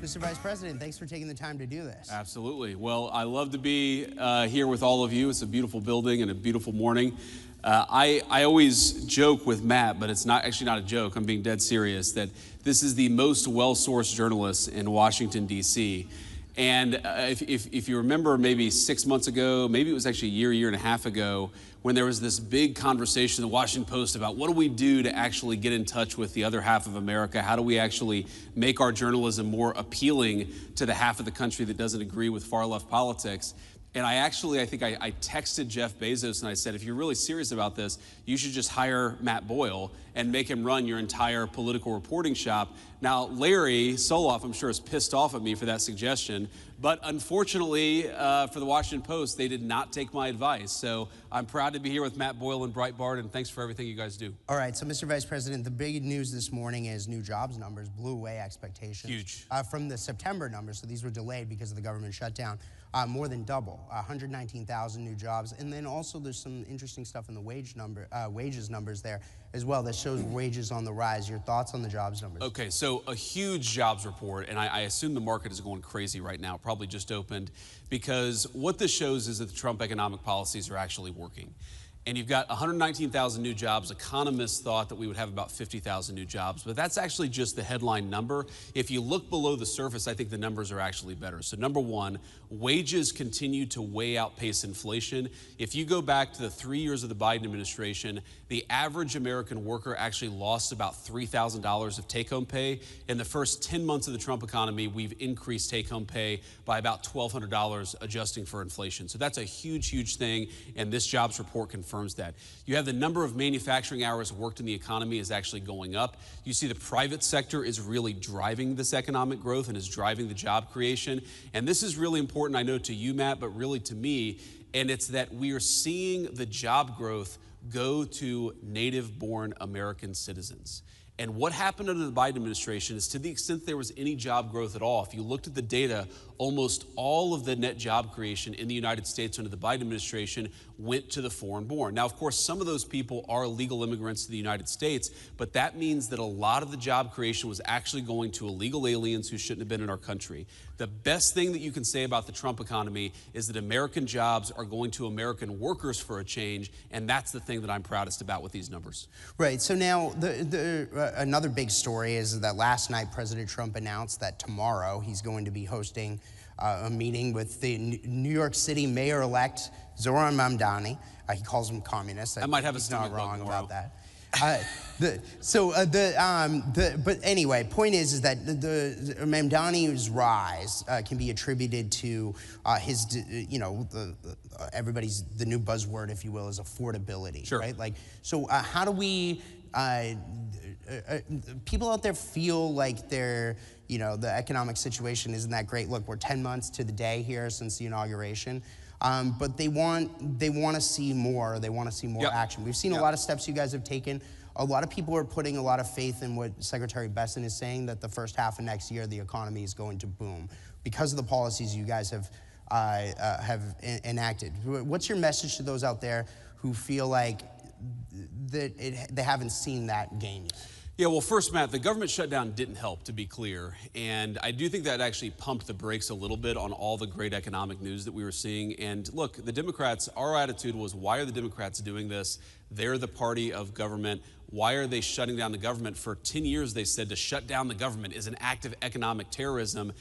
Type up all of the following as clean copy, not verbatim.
Mr. Vice President, thanks for taking the time to do this. Absolutely. Well, I love to be here with all of you. It's a beautiful building and a beautiful morning. I always joke with Matt, but it's actually not a joke. I'm being dead serious that this is the most well-sourced journalist in Washington, D.C. And if you remember maybe 6 months ago, maybe it was actually a year and a half ago, when there was this big conversation in the Washington Post about what do we do to actually get in touch with the other half of America? How do we actually make our journalism more appealing to the half of the country that doesn't agree with far-left politics? And I think I texted Jeff Bezos and I said, if you're really serious about this, you should just hire Matt Boyle and make him run your entire political reporting shop. Now, Larry Soloff, I'm sure, is pissed off at me for that suggestion. But unfortunately, for the Washington Post, they did not take my advice. So I'm proud to be here with Matt Boyle and Breitbart, and thanks for everything you guys do. All right, so Mr. Vice President, the big news this morning is new jobs numbers blew away expectations. Huge. From the September numbers, so these were delayed because of the government shutdown. More than double, 119,000 new jobs. And then also there's some interesting stuff in the wages numbers there as well that shows wages on the rise. Your thoughts on the jobs numbers? Okay, so a huge jobs report, and I assume the market is going crazy right now, probably just opened, because what this shows is that the Trump economic policies are actually working. And you've got 119,000 new jobs. Economists thought that we would have about 50,000 new jobs, but that's actually just the headline number. If you look below the surface, I think the numbers are actually better. So number one, wages continue to way outpace inflation. If you go back to the 3 years of the Biden administration, the average American worker actually lost about $3,000 of take-home pay. In the first 10 months of the Trump economy, we've increased take-home pay by about $1,200, adjusting for inflation. So that's a huge, huge thing, and this jobs report confirms that. You have the number of manufacturing hours worked in the economy is actually going up. You see the private sector is really driving this economic growth and is driving the job creation. And this is really important, I know, to you, Matt, but really to me, and it's that we are seeing the job growth go to native-born American citizens. And what happened under the Biden administration is, to the extent there was any job growth at all, if you looked at the data, almost all of the net job creation in the United States under the Biden administration went to the foreign-born. Now, of course, some of those people are legal immigrants to the United States, but that means that a lot of the job creation was actually going to illegal aliens who shouldn't have been in our country. The best thing that you can say about the Trump economy is that American jobs are going to American workers for a change, and that's the thing that I'm proudest about with these numbers. Right, so now another big story is that last night President Trump announced that tomorrow he's going to be hosting a meeting with the New York City mayor-elect Zohran Mamdani. He calls him communist. I might have a He's not wrong about that. But anyway, point is that the Mamdani's rise can be attributed to his, everybody's, the new buzzword, if you will, is affordability. Sure. Right? Like, so how do we, people out there feel like they're, the economic situation isn't that great. Look, we're 10 months to the day here since the inauguration. But they want to see more. They want to see more action. We've seen a lot of steps you guys have taken. A lot of people are putting a lot of faith in what Secretary Besson is saying, that the first half of next year the economy is going to boom because of the policies you guys have enacted. What's your message to those out there who feel like they haven't seen that gain yet? Yeah, well, first, Matt, the government shutdown didn't help, to be clear. And I do think that actually pumped the brakes a little bit on all the great economic news that we were seeing. And look, the Democrats, our attitude was, why are the Democrats doing this? They're the party of government. Why are they shutting down the government? For 10 years, they said to shut down the government is an act of economic terrorism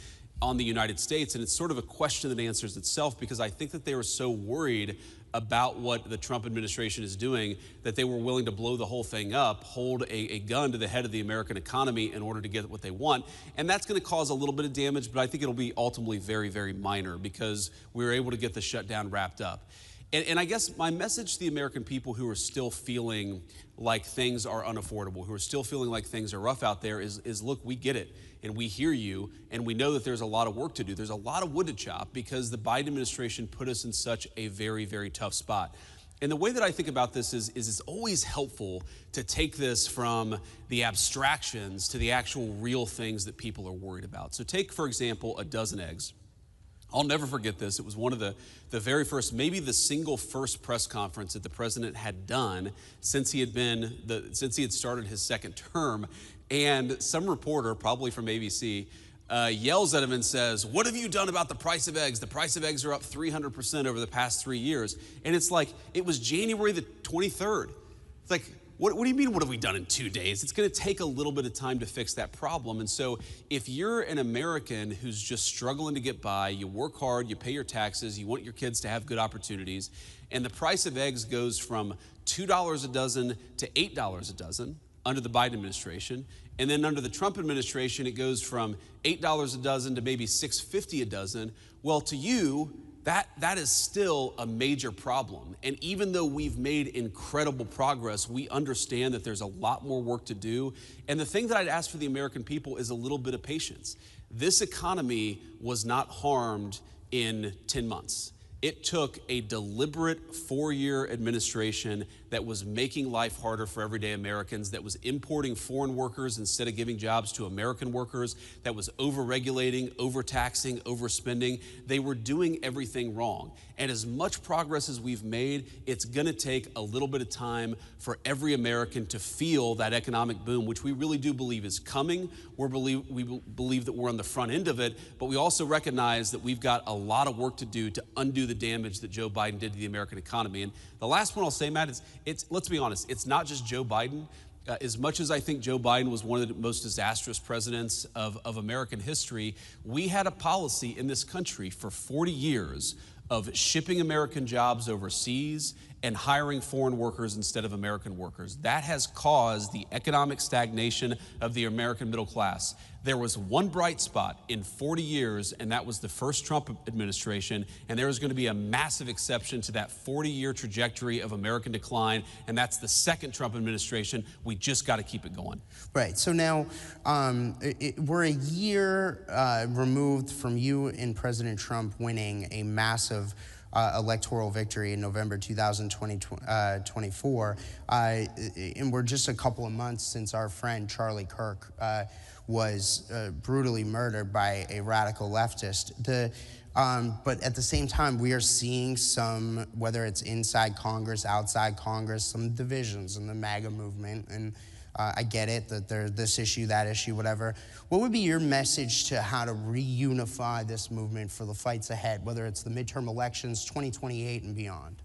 on the United States. And it's sort of a question that answers itself, because I think that they were so worried about what the Trump administration is doing that they were willing to blow the whole thing up, hold a gun to the head of the American economy in order to get what they want. And that's going to cause a little bit of damage, but I think it'll be ultimately very, very minor, because we were able to get the shutdown wrapped up. And I guess my message to the American people who are still feeling like things are unaffordable, who are still feeling like things are rough out there is look, we get it, and we hear you, and we know that there's a lot of work to do. There's a lot of wood to chop because the Biden administration put us in such a very, very tough spot. And the way that I think about this is it's always helpful to take this from the abstractions to the actual real things that people are worried about. So take, for example, a dozen eggs. I'll never forget this. It was one of the very first, maybe the single first press conference that the president had done since he had started his second term. And some reporter, probably from ABC, yells at him and says, "What have you done about the price of eggs? The price of eggs are up 300% over the past 3 years." And it's like, it was January the 23rd. It's like, what do you mean, what have we done in 2 days? It's going to take a little bit of time to fix that problem. And so if you're an American who's just struggling to get by, you work hard, you pay your taxes, you want your kids to have good opportunities, and the price of eggs goes from $2 a dozen to $8 a dozen under the Biden administration, and then under the Trump administration, it goes from $8 a dozen to maybe $6.50 a dozen. Well, to you, that is still a major problem. And even though we've made incredible progress, we understand that there's a lot more work to do. And the thing that I'd ask for the American people is a little bit of patience. This economy was not harmed in 10 months. It took a deliberate 4-year administration that was making life harder for everyday Americans, that was importing foreign workers instead of giving jobs to American workers, that was over-regulating, overtaxing, overspending. They were doing everything wrong. And as much progress as we've made, it's gonna take a little bit of time for every American to feel that economic boom, which we really do believe is coming. We believe that we're on the front end of it, but we also recognize that we've got a lot of work to do to undo the damage that Joe Biden did to the American economy. And the last one I'll say, Matt, is let's be honest, it's not just Joe Biden. As much as I think Joe Biden was one of the most disastrous presidents of American history, we had a policy in this country for 40 years of shipping American jobs overseas and hiring foreign workers instead of American workers. That has caused the economic stagnation of the American middle class. There was one bright spot in 40 years, and that was the first Trump administration, and there is going to be a massive exception to that 40-year trajectory of American decline, and that's the second Trump administration. We just got to keep it going. Right, so now we're a year removed from you and President Trump winning a massive electoral victory in November 2024, and we're just a couple of months since our friend Charlie Kirk was brutally murdered by a radical leftist. But at the same time, we are seeing some, whether it's inside Congress, outside Congress, some divisions in the MAGA movement. And I get it, that there's this issue, that issue, whatever. What would be your message to how to reunify this movement for the fights ahead, whether it's the midterm elections, 2028 and beyond?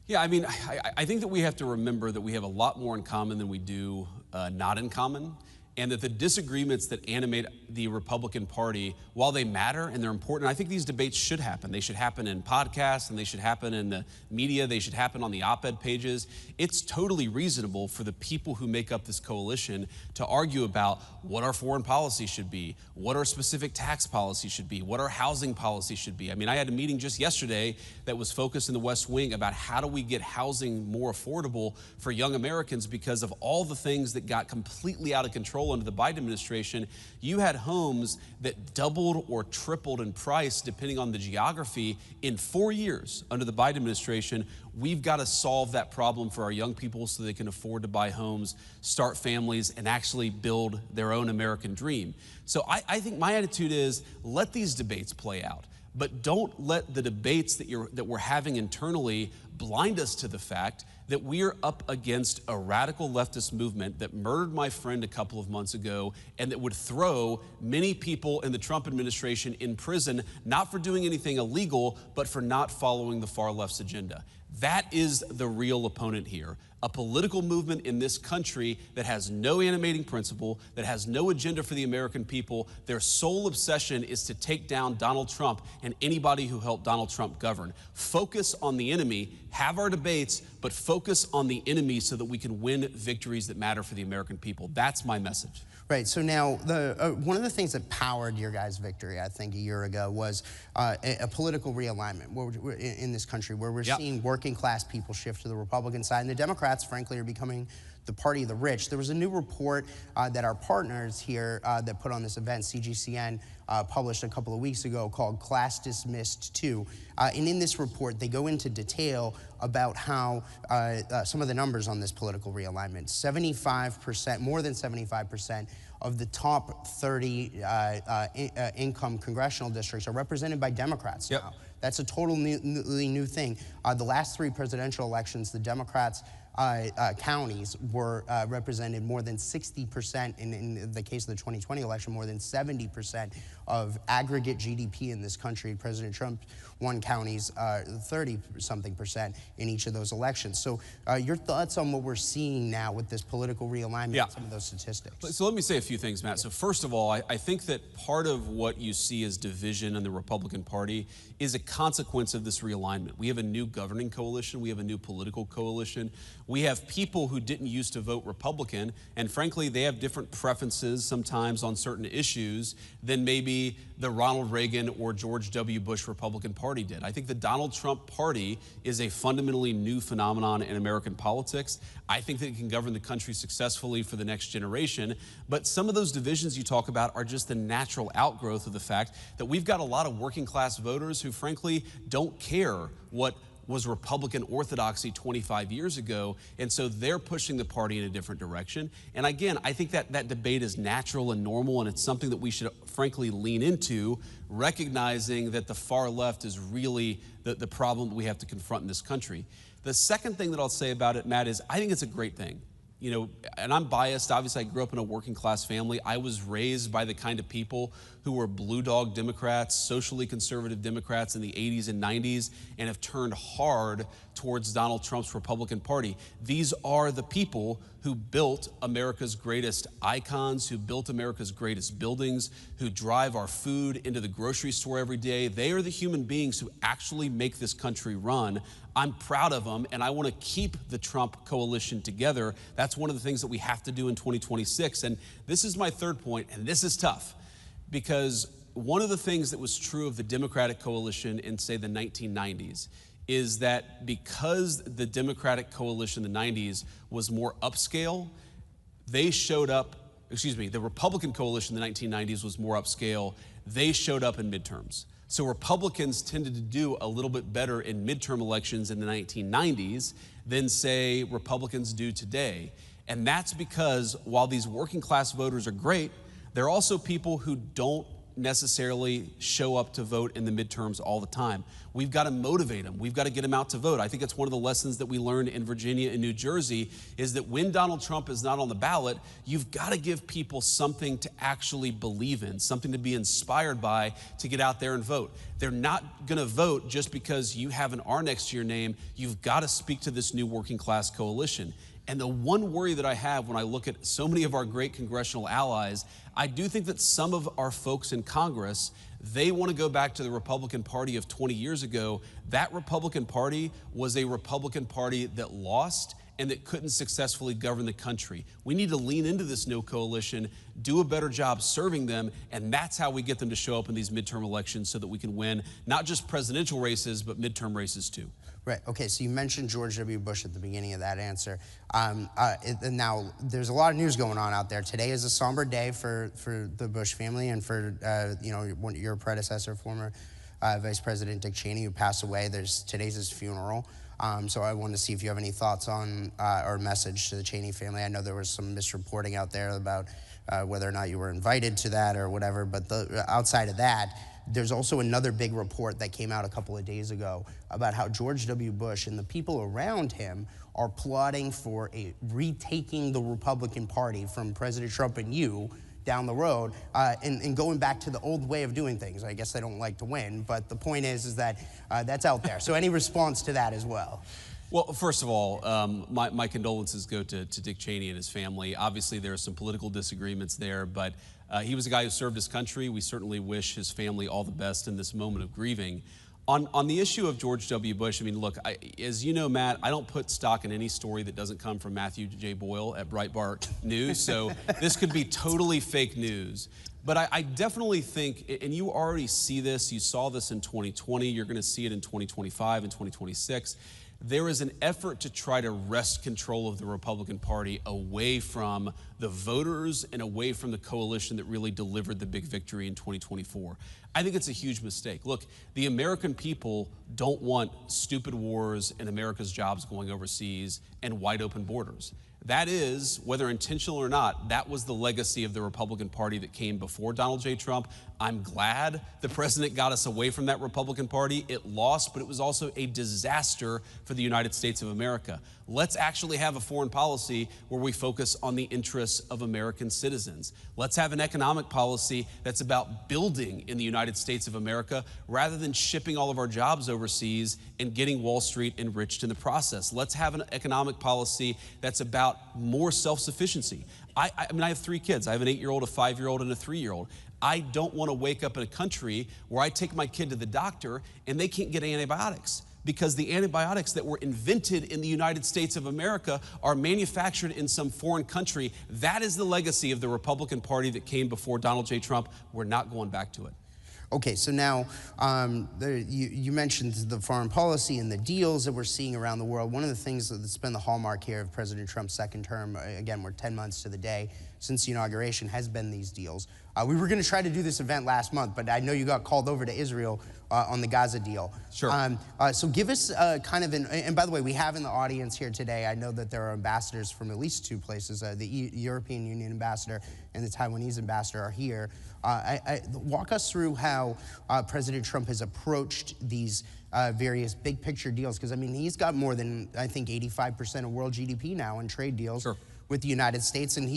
Yeah, I mean, I think that we have to remember that we have a lot more in common than we do not in common. And that the disagreements that animate the Republican Party, while they matter and they're important, I think these debates should happen. They should happen in podcasts, and they should happen in the media. They should happen on the op-ed pages. It's totally reasonable for the people who make up this coalition to argue about what our foreign policy should be, what our specific tax policy should be, what our housing policy should be. I mean, I had a meeting just yesterday that was focused in the West Wing about how do we get housing more affordable for young Americans, because of all the things that got completely out of control under the Biden administration. You had homes that doubled or tripled in price depending on the geography in 4 years under the Biden administration. We've got to solve that problem for our young people so they can afford to buy homes, start families, and actually build their own American dream. So I think my attitude is, let these debates play out, but don't let the debates that we're having internally blind us to the fact that we are up against a radical leftist movement that murdered my friend a couple of months ago, and that would throw many people in the Trump administration in prison, not for doing anything illegal, but for not following the far left's agenda. That is the real opponent here. A political movement in this country that has no animating principle, that has no agenda for the American people. Their sole obsession is to take down Donald Trump and anybody who helped Donald Trump govern. Focus on the enemy, have our debates, but focus on the enemy so that we can win victories that matter for the American people. That's my message. Right, so now one of the things that powered your guys' victory, I think, a year ago was a political realignment in this country, where we're seeing working class people shift to the Republican side, and the Democrats, frankly, are becoming the party of the rich. There was a new report that our partners here that put on this event, CGCN, published a couple of weeks ago called Class Dismissed 2. And in this report, they go into detail about how some of the numbers on this political realignment. 75%, more than 75% of the top 30 income congressional districts are represented by Democrats now. That's a totally new thing. The last 3 presidential elections, the Democrats counties were represented more than 60%, in the case of the 2020 election, more than 70% of aggregate GDP in this country. President Trump won counties 30-something% in each of those elections. So your thoughts on what we're seeing now with this political realignment and some of those statistics? So let me say a few things, Matt. So first of all, I think that part of what you see as division in the Republican Party is a consequence of this realignment. We have a new governing coalition. We have a new political coalition. We have people who didn't used to vote Republican, and frankly, they have different preferences sometimes on certain issues than maybe the Ronald Reagan or George W. Bush Republican Party did. I think the Donald Trump Party is a fundamentally new phenomenon in American politics. I think that it can govern the country successfully for the next generation, but some of those divisions you talk about are just the natural outgrowth of the fact that we've got a lot of working class voters who frankly don't care what was Republican orthodoxy 25 years ago, and so they're pushing the party in a different direction. And again, I think that debate is natural and normal, and it's something that we should frankly lean into, recognizing that the far left is really the problem that we have to confront in this country. The second thing that I'll say about it, Matt, is I think it's a great thing. You know, and I'm biased. Obviously, I grew up in a working class family. I was raised by the kind of people who were blue dog Democrats, socially conservative Democrats in the 80s and 90s, and have turned hard towards Donald Trump's Republican Party. These are the people who built America's greatest icons, who built America's greatest buildings, who drive our food into the grocery store every day. They are the human beings who actually make this country run. I'm proud of them, and I want to keep the Trump coalition together. That's one of the things that we have to do in 2026. And this is my third point, and this is tough, because one of the things that was true of the Democratic coalition in, say, the 1990s is that because the Democratic coalition in the 90s was more upscale, they showed up, the Republican coalition in the 1990s was more upscale, they showed up in midterms. So Republicans tended to do a little bit better in midterm elections in the 1990s than, say, Republicans do today. And that's because while these working class voters are great, there are also people who don't necessarily show up to vote in the midterms all the time. We've got to motivate them. We've got to get them out to vote. I think it's one of the lessons that we learned in Virginia and New Jersey is that when Donald Trump is not on the ballot, you've got to give people something to actually believe in, something to be inspired by to get out there and vote. They're not going to vote just because you have an R next to your name. You've got to speak to this new working class coalition. And the one worry that I have when I look at so many of our great congressional allies, I do think that some of our folks in Congress, they want to go back to the Republican Party of 20 years ago. That Republican Party was a Republican Party that lost and that couldn't successfully govern the country. We need to lean into this new coalition, do a better job serving them, and that's how we get them to show up in these midterm elections so that we can win not just presidential races, but midterm races too. Right. Okay. So you mentioned George W. Bush at the beginning of that answer. Now, there's a lot of news going on out there. Today is a somber day for the Bush family and for your predecessor, former Vice President Dick Cheney, who passed away. Today's his funeral. So I wanted to see if you have any thoughts on or message to the Cheney family. I know there was some misreporting out there about whether or not you were invited to that or whatever. But outside of that, there's also another big report that came out a couple of days ago about how George W. Bush and the people around him are plotting for retaking the Republican Party from President Trump and you down the road and going back to the old way of doing things. I guess they don't like to win, but the point is that that's out there. So any response to that as well? Well, first of all, my condolences go to Dick Cheney and his family. Obviously, there are some political disagreements there, but he was a guy who served his country. We certainly wish his family all the best in this moment of grieving. On the issue of George W. Bush, I mean, look, as you know, Matt, I don't put stock in any story that doesn't come from Matthew J. Boyle at Breitbart News, so this could be totally fake news. But I definitely think, and you already see this, you saw this in 2020, you're going to see it in 2025 and 2026, there is an effort to try to wrest control of the Republican Party away from the voters and away from the coalition that really delivered the big victory in 2024. I think it's a huge mistake. Look, the American people don't want stupid wars and America's jobs going overseas and wide open borders. That is, whether intentional or not, that was the legacy of the Republican Party that came before Donald J. Trump. I'm glad the president got us away from that Republican Party. It lost, but it was also a disaster for the United States of America. Let's actually have a foreign policy where we focus on the interests of American citizens. Let's have an economic policy that's about building in the United States of America rather than shipping all of our jobs overseas and getting Wall Street enriched in the process. Let's have an economic policy that's about more self-sufficiency. I mean, I have 3 kids. I have an 8-year-old, a 5-year-old, and a 3-year-old. I don't want to wake up in a country where I take my kid to the doctor and they can't get antibiotics, because the antibiotics that were invented in the United States of America are manufactured in some foreign country. That is the legacy of the Republican Party that came before Donald J. Trump. We're not going back to it. Okay, so now you mentioned the foreign policy and the deals that we're seeing around the world. One of the things that's been the hallmark here of President Trump's second term, again, we're 10 months to the day since the inauguration, has been these deals. We were going to try to do this event last month, but I know you got called over to Israel on the Gaza deal. Sure. So give us kind of and by the way, we have in the audience here today, I know that there are ambassadors from at least 2 places. The European Union ambassador and the Taiwanese ambassador are here. Walk us through how President Trump has approached these various big picture deals, because I mean, he's got more than, I think, 85% of world GDP now in trade deals. Sure. With the United States, and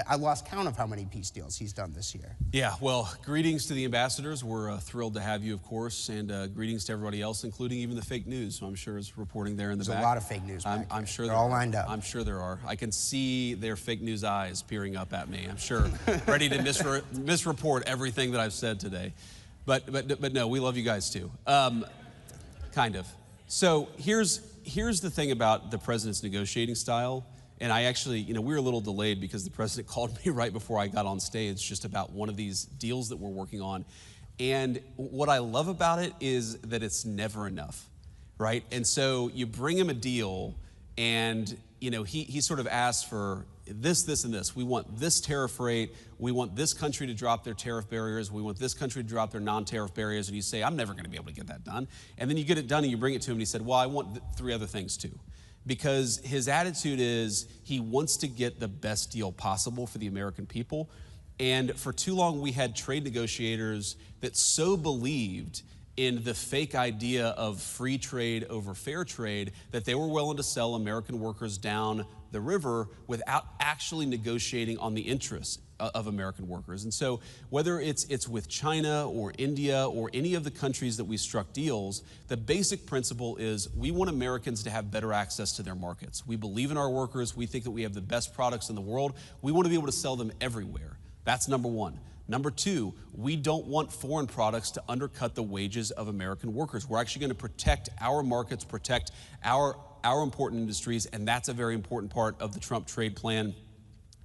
I lost count of how many peace deals he's done this year. Yeah, well, greetings to the ambassadors. We're thrilled to have you, of course, and greetings to everybody else, including even the fake news, who I'm sure is reporting there in the back. There's a lot of fake news back I'm sure they're all lined up. I'm sure there are. I can see their fake news eyes peering up at me, I'm sure, ready to misreport everything that I've said today. But no, we love you guys too. Kind of. So here's the thing about the president's negotiating style. And I actually, we were a little delayed because the president called me right before I got on stage just about one of these deals that we're working on. And what I love about it is that it's never enough, right? And so you bring him a deal and, he sort of asks for this, this, and this. We want this tariff rate. We want this country to drop their tariff barriers. We want this country to drop their non-tariff barriers. And you say, I'm never going to be able to get that done. And then you get it done and you bring it to him and he said, well, I want 3 other things too. Because his attitude is he wants to get the best deal possible for the American people. And for too long, we had trade negotiators that so believed in the fake idea of free trade over fair trade that they were willing to sell American workers down the river without actually negotiating on the interests of American workers. And so whether it's with China or India or any of the countries that we struck deals, the basic principle is we want Americans to have better access to their markets. We believe in our workers. We think that we have the best products in the world. We want to be able to sell them everywhere. That's number 1. Number 2, we don't want foreign products to undercut the wages of American workers. We're actually going to protect our markets, protect our important industries, and that's a very important part of the Trump trade plan.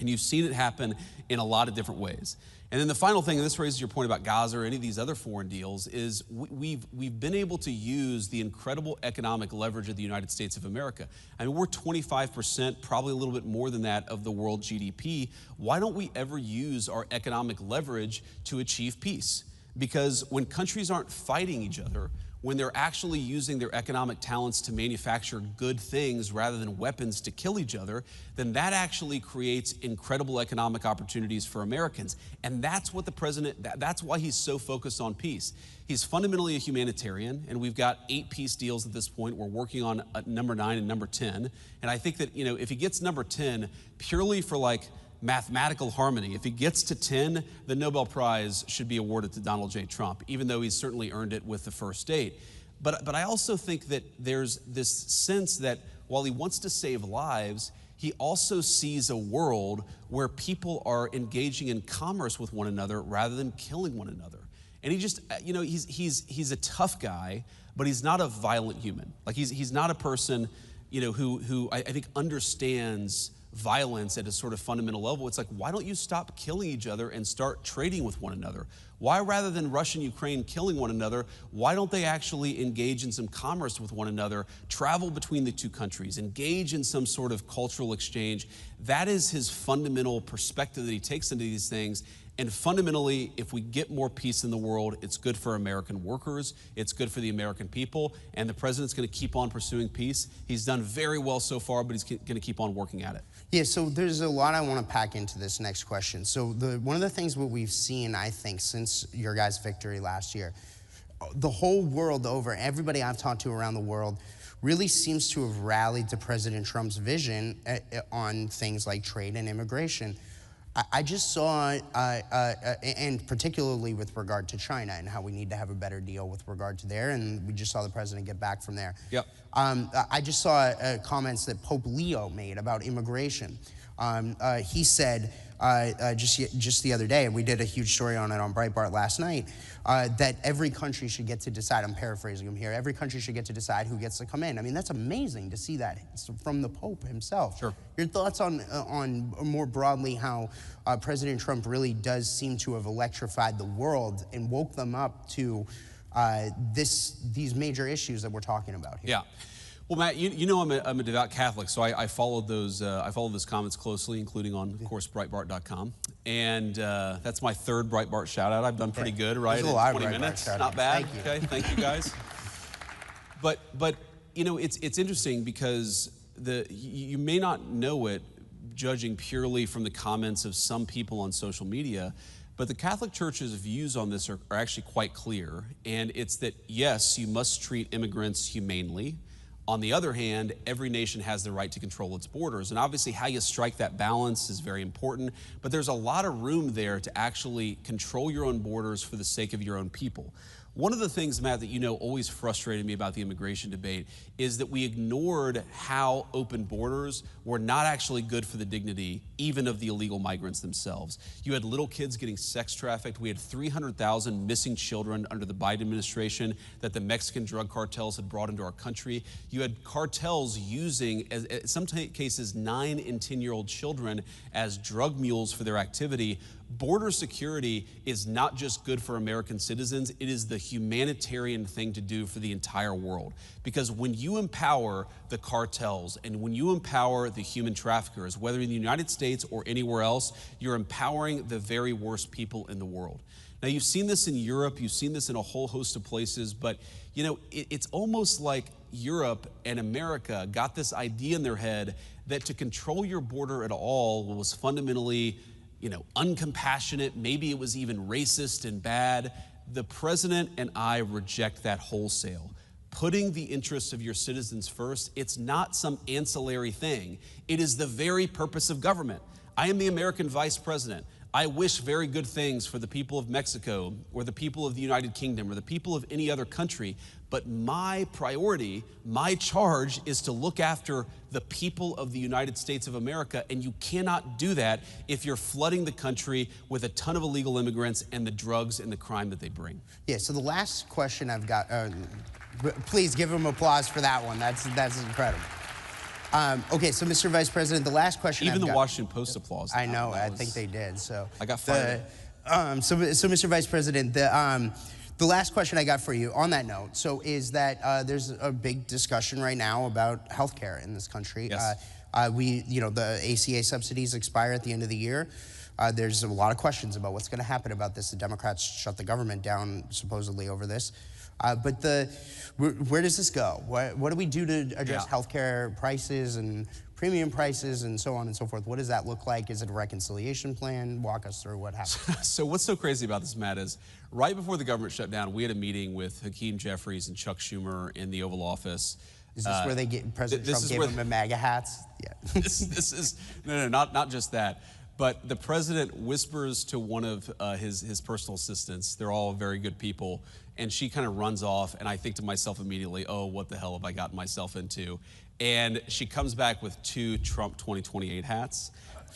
And you've seen it happen in a lot of different ways. And then the final thing, and this raises your point about Gaza or any of these other foreign deals, is we've been able to use the incredible economic leverage of the United States of America. I mean, we're 25%, probably a little bit more than that, of the world GDP. Why don't we ever use our economic leverage to achieve peace? Because when countries aren't fighting each other, when they're actually using their economic talents to manufacture good things rather than weapons to kill each other, then that actually creates incredible economic opportunities for Americans. And that's what the president, that's why he's so focused on peace. He's fundamentally a humanitarian, and we've got 8 peace deals at this point. We're working on number 9 and number 10. And I think that, if he gets number 10 purely for mathematical harmony, if he gets to 10, the Nobel Prize should be awarded to Donald J. Trump, even though he's certainly earned it with the first 8. But I also think that there's this sense that while he wants to save lives, he also sees a world where people are engaging in commerce with one another rather than killing one another. And he just, he's a tough guy, but he's not a violent human. He's not a person, who I think understands violence at a sort of fundamental level. It's why don't you stop killing each other and start trading with one another? Why, rather than Russia and Ukraine killing one another, why don't they actually engage in some commerce with one another, travel between the 2 countries, engage in some sort of cultural exchange? That is his fundamental perspective that he takes into these things. And fundamentally, if we get more peace in the world, it's good for American workers, it's good for the American people, and the president's going to keep on pursuing peace. He's done very well so far, but he's going to keep on working at it. Yeah, so there's a lot I want to pack into this next question. So one of the things what we've seen, I think, since your guys' victory last year, the whole world over, everybody I've talked to around the world, really seems to have rallied to President Trump's vision on things like trade and immigration. I just saw, and particularly with regard to China and how we need to have a better deal with regard to there, and we just saw the president get back from there. Yep. I just saw comments that Pope Leo made about immigration. He said just the other day, and we did a huge story on it on Breitbart last night, that every country should get to decide, I'm paraphrasing him here, every country should get to decide who gets to come in. I mean, that's amazing to see that from the Pope himself. Sure. Your thoughts on more broadly how President Trump really does seem to have electrified the world and woke them up to these major issues that we're talking about here? Yeah. Well, Matt, you know I'm a devout Catholic, so I followed those comments closely, including on, of course, Breitbart.com. And that's my third Breitbart shout-out. I've done pretty good, right? There's a lot in 20 of minutes. Breitbart Not bad. Thank you. Okay, thank you, guys. But you know, it's interesting because you may not know it, judging purely from the comments of some people on social media, but the Catholic Church's views on this are actually quite clear. And it's that, yes, you must treat immigrants humanely. On the other hand, every nation has the right to control its borders. And obviously how you strike that balance is very important, but there's a lot of room there to actually control your own borders for the sake of your own people. One of the things, Matt, that you know always frustrated me about the immigration debate is that we ignored how open borders were not actually good for the dignity even of the illegal migrants themselves. You had little kids getting sex trafficked. We had 300,000 missing children under the Biden administration that the Mexican drug cartels had brought into our country. You had cartels using, in some cases, 9 and 10-year-old children as drug mules for their activity. Border security is not just good for American citizens, it is the humanitarian thing to do for the entire world. Because when you empower the cartels and when you empower the human traffickers, whether in the United States or anywhere else, you're empowering the very worst people in the world. Now, you've seen this in Europe, you've seen this in a whole host of places, but you know, it's almost like Europe and America got this idea in their head that to control your border at all was fundamentally, you know, uncompassionate, maybe it was even racist and bad. The president and I reject that wholesale. Putting the interests of your citizens first, it's not some ancillary thing. It is the very purpose of government. I am the American vice president. I wish very good things for the people of Mexico or the people of the United Kingdom or the people of any other country, but my priority, my charge is to look after the people of the United States of America, and you cannot do that if you're flooding the country with a ton of illegal immigrants and the drugs and the crime that they bring. Yeah, so the last question I've got, please give him applause for that one. That's incredible. Okay, so Mr. Vice President, the last question Even I've the got, Washington Post applause. I know, I think they did. So I got fired. So Mr. Vice President, the last question I got for you on that note, so is that there's a big discussion right now about healthcare in this country. Yes. The ACA subsidies expire at the end of the year. There's a lot of questions about what's going to happen about this. The Democrats shut the government down supposedly over this. But where does this go? What do we do to address healthcare prices and premium prices and so on and so forth? What does that look like? Is it a reconciliation plan? Walk us through what happened. So what's so crazy about this, Matt, is right before the government shut down, we had a meeting with Hakeem Jeffries and Chuck Schumer in the Oval Office. Is this where President Trump gave them the MAGA hats? Yeah. This is not just that. But the president whispers to one of his personal assistants. They're all very good people. And she kind of runs off, and I think to myself immediately, oh, what the hell have I gotten myself into? And she comes back with 2 Trump 2028 hats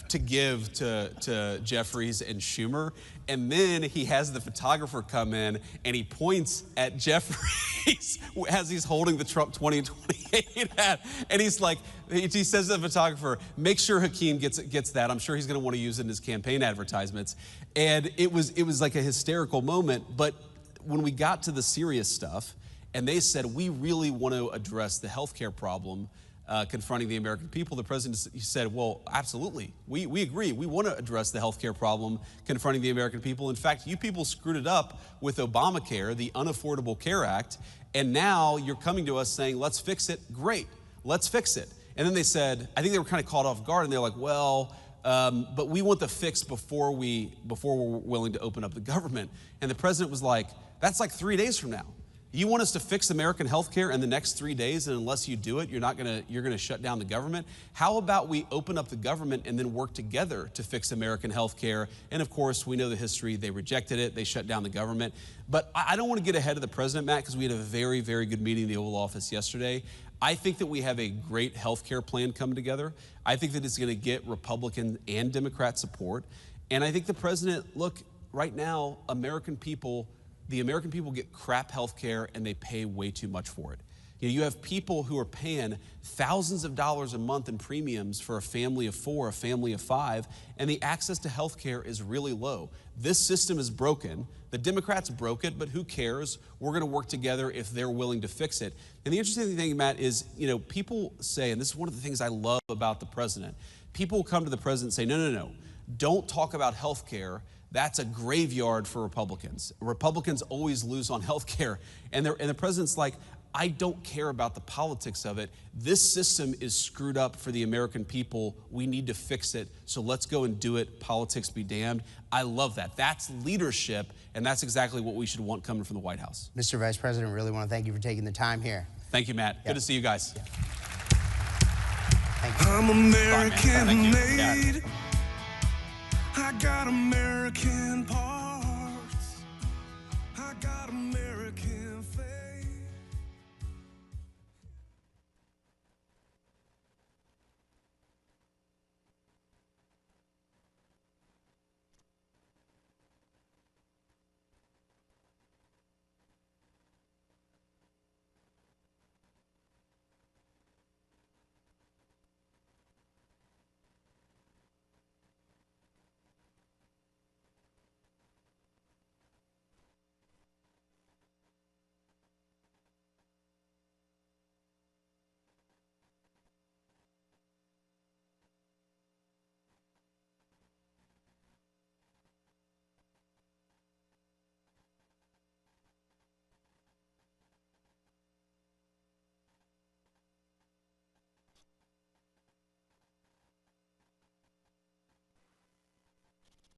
to give to Jeffries and Schumer. And then he has the photographer come in and he points at Jeffries as he's holding the Trump 2028 hat. And he's like, he says to the photographer, make sure Hakeem gets that. I'm sure he's gonna want to use it in his campaign advertisements. And it was like a hysterical moment. But when we got to the serious stuff, and they said, we really want to address the healthcare problem confronting the American people, the president said, well, absolutely. We agree. We want to address the healthcare problem confronting the American people. In fact, you people screwed it up with Obamacare, the Unaffordable Care Act, and now you're coming to us saying, let's fix it. Great, let's fix it. And then they said, I think they were kind of caught off guard, and they're like, well, but we want the fix before we're willing to open up the government. And the president was like, that's like 3 days from now. You want us to fix American healthcare in the next 3 days, and unless you do it, you're gonna shut down the government? How about we open up the government and then work together to fix American healthcare? And of course, we know the history. They rejected it. They shut down the government. But I don't want to get ahead of the president, Matt, because we had a very, very good meeting in the Oval Office yesterday. I think that we have a great healthcare plan coming together. I think that it's going to get Republican and Democrat support. And I think the president, look, right now, the American people get crap healthcare and they pay way too much for it. You have people who are paying thousands of dollars a month in premiums for a family of 4, a family of 5, and the access to health care is really low. This system is broken. The Democrats broke it, but who cares? We're going to work together if they're willing to fix it. And the interesting thing, Matt, is, people say, and this is one of the things I love about the president, people come to the president and say, no, don't talk about health care. That's a graveyard for Republicans. Republicans always lose on health care. And the president's like, I don't care about the politics of it. This system is screwed up for the American people. We need to fix it. So let's go and do it. Politics be damned. I love that. That's leadership, and that's exactly what we should want coming from the White House. Mr. Vice President, really want to thank you for taking the time here. Thank you, Matt. Good to see you guys. Thank you. I'm American Thank you. made. I got American part.